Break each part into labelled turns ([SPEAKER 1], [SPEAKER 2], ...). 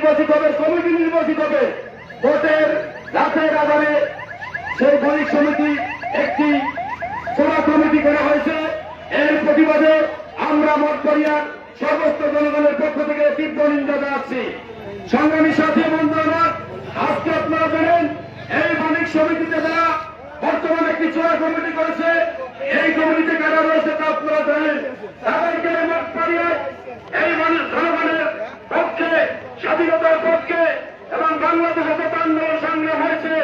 [SPEAKER 1] নির্বাচিত হবে, কমিটি নির্বাচিত হবে। ভোটের রাতের আধারে সেই বণিক সমিতি একটি সভা কমিটি করা হয়েছে। এর প্রতিবাদে আমরা মঠবাড়িয়ার সমস্ত জনগণের পক্ষ থেকে তীব্র নিন্দা জানাচ্ছি। সংগ্রামী সাথী বন্ধুরা, আজকে আপনারা জানেন এই বণিক সমিতিতে যারা বর্তমানে একটি চোরা কমিটি করেছে, এই কমিটিতে কারা রয়েছে তা আপনারা জানেন। তাদেরকে মঠবাড়িয়ায় এই জনগণের পক্ষে, স্বাধীনতার পক্ষে এবং বাংলাদেশে যত আন্দোলন সংগ্রাম হয়েছে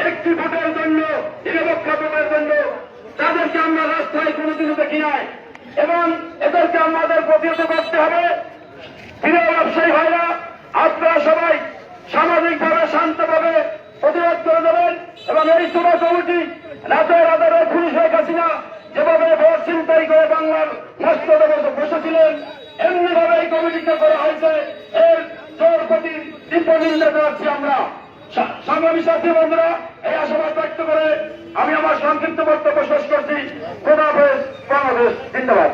[SPEAKER 1] একটি ভোটের জন্য, নিরপেক্ষ ভোটের জন্য, তাদেরকে আমরা রাস্তায় কোনোদিনও দেখি নাই এবং এদেরকে আমাদের প্রতিহত করতে হবে। প্রিয় ব্যবসায়ী ভাইরা, আপনারা সবাই সামাজিকভাবে শান্তভাবে প্রতিবাদ করে দেবেন এবং এই চোরা কমিটি রাতের আধারে খুনি শেখ হাসিনা যেভাবে ভোট ছিনতাই করে বাংলার মস্তদে বসেছিলেন, এমনি ভাবে এই কমিটিকে করা হয়েছে। এর চোর প্রতি তীব্র নিন্দা জানাচ্ছি আমরা। সংগ্রামী সাথী বন্ধুরা, এই আশাবাদ ব্যক্ত করে আমি আমার সংক্ষিপ্ত বক্তব্য শেষ করছি। খোদা হাফেজ, বাংলাদেশ জিন্দাবাদ।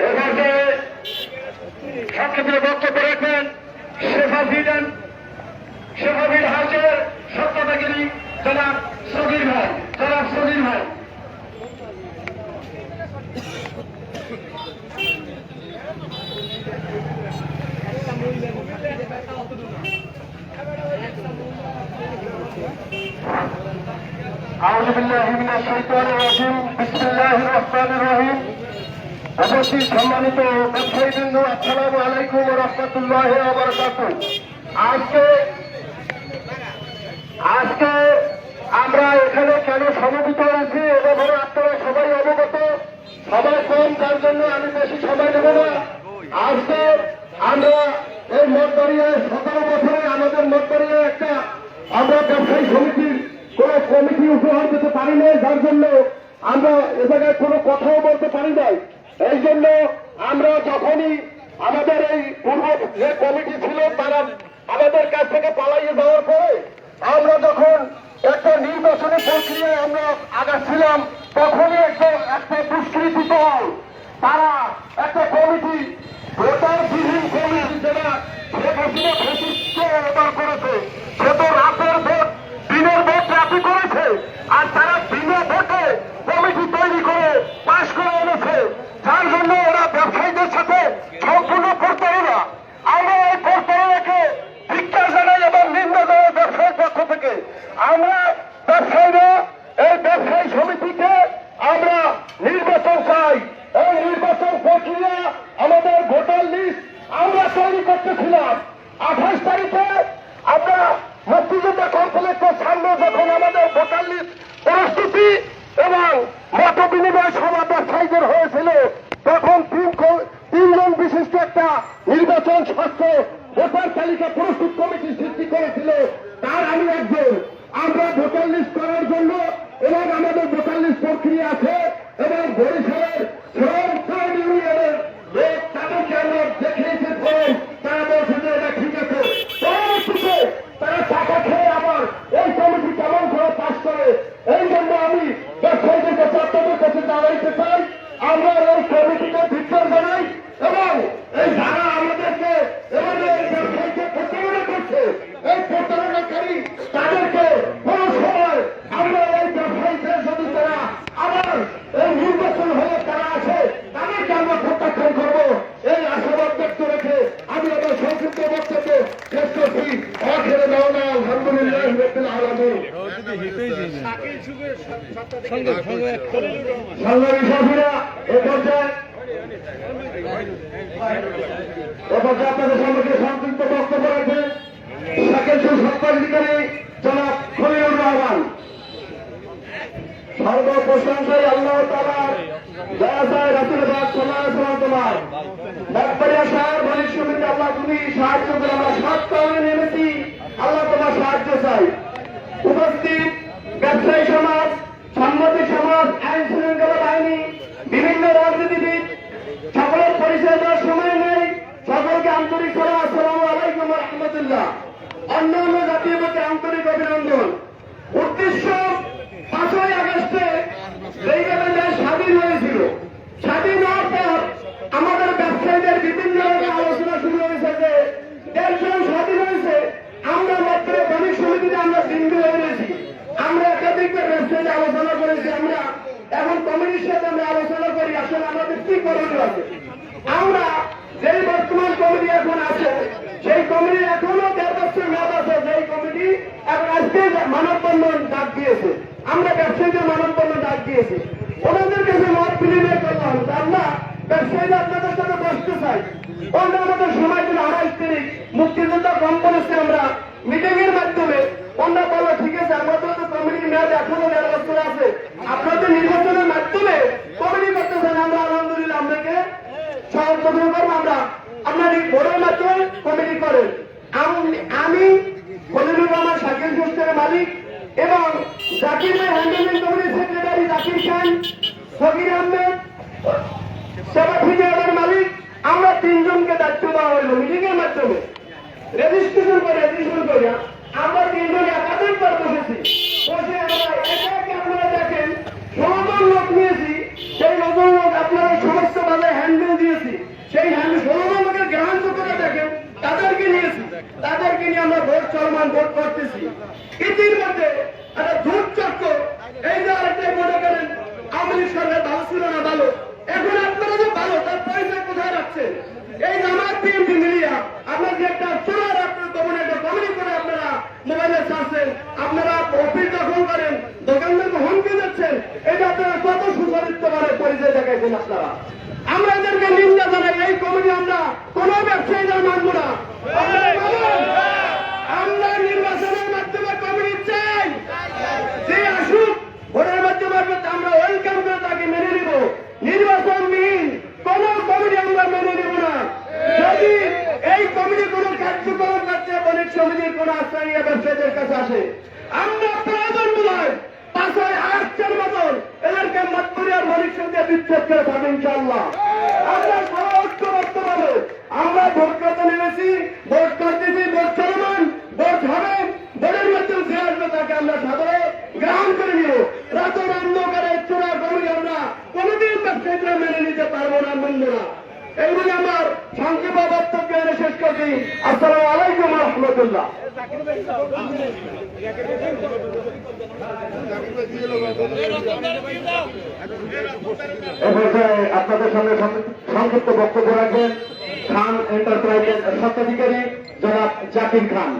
[SPEAKER 1] এবারে সংক্ষিপ্ত বক্তব্য রাখবেন শেফাবিল হাউসের সত্যতাগিরি জনাব সগীর ভাই। আউযু বিল্লাহি মিনাশ শাইতানির রাজিম। বিসমিল্লাহির রহমানির রহিম। উপস্থিত সম্মানিত ব্যবসায়ীবৃন্দ, আসসালামু আলাইকুম ওয়া রাহমাতুল্লাহি ওয়া বারাকাতুহু। আজকে আমরা এখানে কেন সমবেত হয়েছি এবং আপনারা সবাই অবগত। সবাই কম, তার জন্য আমি বেশি সময় নেব না। আজকে আমরা এই মঠবাড়িয়ায় 17 বছরে আমাদের মঠবাড়িয়ায় আমরা ব্যবসায়ী সমিতির কোন কমিটি উপহার দিতে পারি নাই, যার জন্য আমরা এ জায়গায় কোনো কথাও বলতে পারি নাই। এই জন্য আমরা যখনই আমাদের এই পূর্ব যে কমিটি ছিল তারা আমাদের কাছ থেকে পালাইয়ে যাওয়ার পরে আমরা যখন একটা নির্বাচনী প্রক্রিয়ায় আমরা আগাচ্ছিলাম, তখনই একটা দুষ্কৃতি দল তারা একটা কমিটি, ভোটারবিহীন কমিটি, যেটা শেখ হাসিনা ফেসিস্ট অর্ডার করেছে, সে তো রাতের ভোট দিনের ভোট রাতে করেছে, আর তারা দিনের ভোটে কমিটি তৈরি করে পাশ করে এনেছে, যার জন্য ওরা ব্যবসায়ীদের সাথে সম্পূর্ণ প্রতারণা। আমরা এই প্রতারণাকে ধিক্কার জানাই এবং নিন্দা জানাই ব্যবসায়ীর পক্ষ থেকে। আমরা ব্যবসায়ীরা এই ব্যবসায়ী সমিতিকে আমরা নির্বাচন চাই। এই নির্বাচন প্রক্রিয়া আমাদের ভোটার লিস্ট আমরা তৈরি করতেছিলাম। 28 তারিখে আমরা মুক্তিযোদ্ধা কমপ্লেক্সের সামনে যখন আমাদের ভোটার লিস্ট প্রস্তুতি এবং মত বিনিময় সভা ব্যবসায়ীদের হয়েছিল, তখন তিনজন বিশিষ্ট একটা নির্বাচন স্বচ্ছ ভোটার তালিকা প্রস্তুত কমিটি সৃষ্টি করেছিল, তার আমি একজন। আমরা ভোটার লিস্ট করার জন্য এবং আমাদের ভোটার লিস্ট প্রক্রিয়া আছে এবং বরিশালের শ্রম ট্রেড ইউনিয়নের লোক তাদেরকে আমরা দেখিয়েছি ফর্ম, তারা বলছে যে এটা ঠিক আছে। পরবর্তীতে তারা টাকা খেয়ে আবার এই কমিটি কেমন করে পাশ করে। এই জন্য আমি ব্যবসায়ীদের কাছে আপনাদের কাছে জানাইতে চাই, আমরা এই কমিটিকে ধিক্কার জানাই এবং এই যারা আমাদেরকে এভাবে এই ব্যবসায়ীকে প্রতারণা করছে, এই প্রতারণাকারী তাদেরকে কোন সময় আমরা এই ব্যবসায়ীদের যদি তারা আবার এই নির্বাচন হয়ে তারা আসে, তাদেরকে আমরা প্রত্যাখ্যান করবো। এই আশাবাদ ব্যক্ত রেখে আমি আমার সংক্ষিপ্ত বক্তব্য শেষ করছি। আখিরে দাওয়ানা আলহামদুলিল্লাহি রাব্বিল আলামিন। সংগ্রামী সাথীরা, এ পর্যায়ে আপনাদের সম্পর্কে সংক্ষিপ্ত বক্তব্য রাখবেন শাকিল সত্তাধিকারী জনাব খলিলুর রহমান। সর্বপ্রশংসাই আল্লাহ তাআলার, দয়া যায় রাসূলের পাক সাল্লাল্লাহু আলাইহি ওয়াসাল্লাম তোমার। মঠবাড়িয়া শহর বণিক সমিতি, আল্লাহ তুমি সাহায্য করে, আমরা সৎ কারণে নেমেছি, আল্লাহ তোমার সাহায্য চাই। উপস্থিত ব্যবসায়ী সমাজ, সাংবাদিক সমাজ, আইন শৃঙ্খলা বাহিনী, বিভিন্ন রাজনীতিবিদ, সকলের পরিচয় দেওয়ার সময় নেই। সকলকে আন্তরিক সালাম, আসসালামু আলাইকুম ওয়া রাহমাতুল্লাহ। অন্যান্য জাতীয় প্রতি আন্তরিক অভিনন্দন। উদ্দেশ্য 5ই আগস্টে যেইভাবে দেশ স্বাধীন হয়েছিল, স্বাধীন সাথে আমরা আলোচনা করি আসলে আমাদের কি করণীয় আছে। আমরা যেই বর্তমান কমিটি এখন আছে সেই কমিটি এখনো 1.5 বছর মেয়াদ আছে, যেই কমিটি এখন আজকে মানববন্ধন ডাক দিয়েছে, আমরা ব্যবসায়ীদের মানববন্ধন ডাক দিয়েছি, ওনাদের কাছে মত বিনিময় করলাম আমরা ব্যবসায়ীরা আপনাদের সাথে বসতে চাই। ওনারা আমাদের সময় ছিল 28 তারিখ মুক্তিযোদ্ধা কনফারেন্সে আমরা মিটিং এর মাধ্যমে ওনারা বললো ঠিক আছে আমাদের তো কমিটির মেয়াদ এখনো 1.5 বছর আছে, আপনাদের নির্বাচনের মাধ্যমে কমিটি করতে চান, আমরা আলহামদুলিল্লাহ আপনাকে সহযোগিতা করবো। আমরা আপনার এই বোর্ডের মাধ্যমে কমিটি করেন। আমি খলিলুর রহমান শাকিল গোষ্ঠীর মালিক এবং জাকির ভাই হ্যান্ডেলিং কমিটির সেক্রেটারি জাকির খান, ফকির আহমেদ সেবা ফিজিয়ার মালিক, আমরা 3 জনকে দায়িত্ব দেওয়া হইল মিটিং এর মাধ্যমে রেজিস্ট্রেশন করে আমরা 3 জন একাধিকবার বসেছি। বসে আমরা একে আপনারা দেখেন 16 জন লোক নিয়েছি, সেই 9 জন লোক আপনারা সমস্ত ভাবে হ্যান্ডেল দিয়েছি, সেই হ্যান্ডেল 16 জন লোকের গ্রাহ্য করে দেখেন তাদেরকে নিয়েছি, তাদেরকে নিয়ে আমরা ভোট চলমান ভোট করতেছি। ইতিমধ্যে একটা ভোট চক্র এই যে আরেকটা মনে করেন আওয়ামী লীগ সরকার ভালো ছিল না ভালো, এখন আপনারা যে ভালো তার পরিচয় কোথায় রাখছেন? এই জামাত বিএনপি মিলিয়া আপনার যে একটা চোরার আপনার দমনে একটা কমিটি করে আপনারা মোবাইলে ছাড়ছেন, আপনারা অফিস দখল করেন, দোকানদারকে হুমকি দিচ্ছেন, এটা আপনারা কত সুচরিত্র করে পরিচয় দেখাইছেন আপনারা। আমরা এদেরকে নিন্দা জানাই, এই কমিটি আমরা কোন ব্যবসায়ীদের মানব না। আমরা নির্বাচনের মাধ্যমে কমিটি চাই, যে আসুক ভোটের মাধ্যমে আমরা ওয়েলকাম করে তাকে মেনে নিব, নির্বাচনবিহীন কোন কমিটি আমরা মেনে নেব না। যদি এই কমিটি কোন কার্যক্রম করছে বণিক সমিতির কোন আশ্রয় ব্যবসায়ীদের কাছে আসে, আমরা প্রয়োজন নয় 5 আগস্টের মতন এদেরকে মতপুরিয়ার বণিক সমিতি বিচ্ছেদ করে থাকবে ইনশাআল্লাহ। আমরা ঐক্যবদ্ধ ভাবে আমরা ভোট করতে নেমেছি, ভোট করতেছি, ভোট চলমান, ভোট হবে, ভোটের মাধ্যমে যে আসবে তাকে আমরা সাদরে গ্রহণ করে নিব। রাতের অন্ধকারে চোরা কমিটি আমরা কোনদিন ব্যবসায়ীরা মেনে নিতে পারবো না, মানব না। এইগুলি আমার সংক্ষেপ বক্তব্য এনে শেষ করছি। আসসালামু আলাইকুম রহমতুল্লাহ। আপনাদের সামনে সংক্ষিপ্ত বক্তব্য রাখবেন খান এন্টারপ্রাইজের স্বত্বাধিকারী জনাব জাকির খান।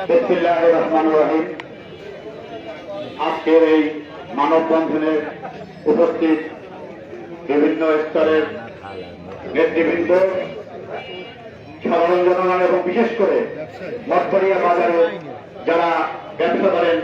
[SPEAKER 1] বিসমিল্লাহির রহমানির রহিম। আজকের এই মানববন্ধনে উপস্থিত বিভিন্ন স্তরের নেতৃবৃন্দ, সাধারণ জনগণ এবং বিশেষ করে মঠবাড়িয়া বাজারে যারা ব্যবসা করেন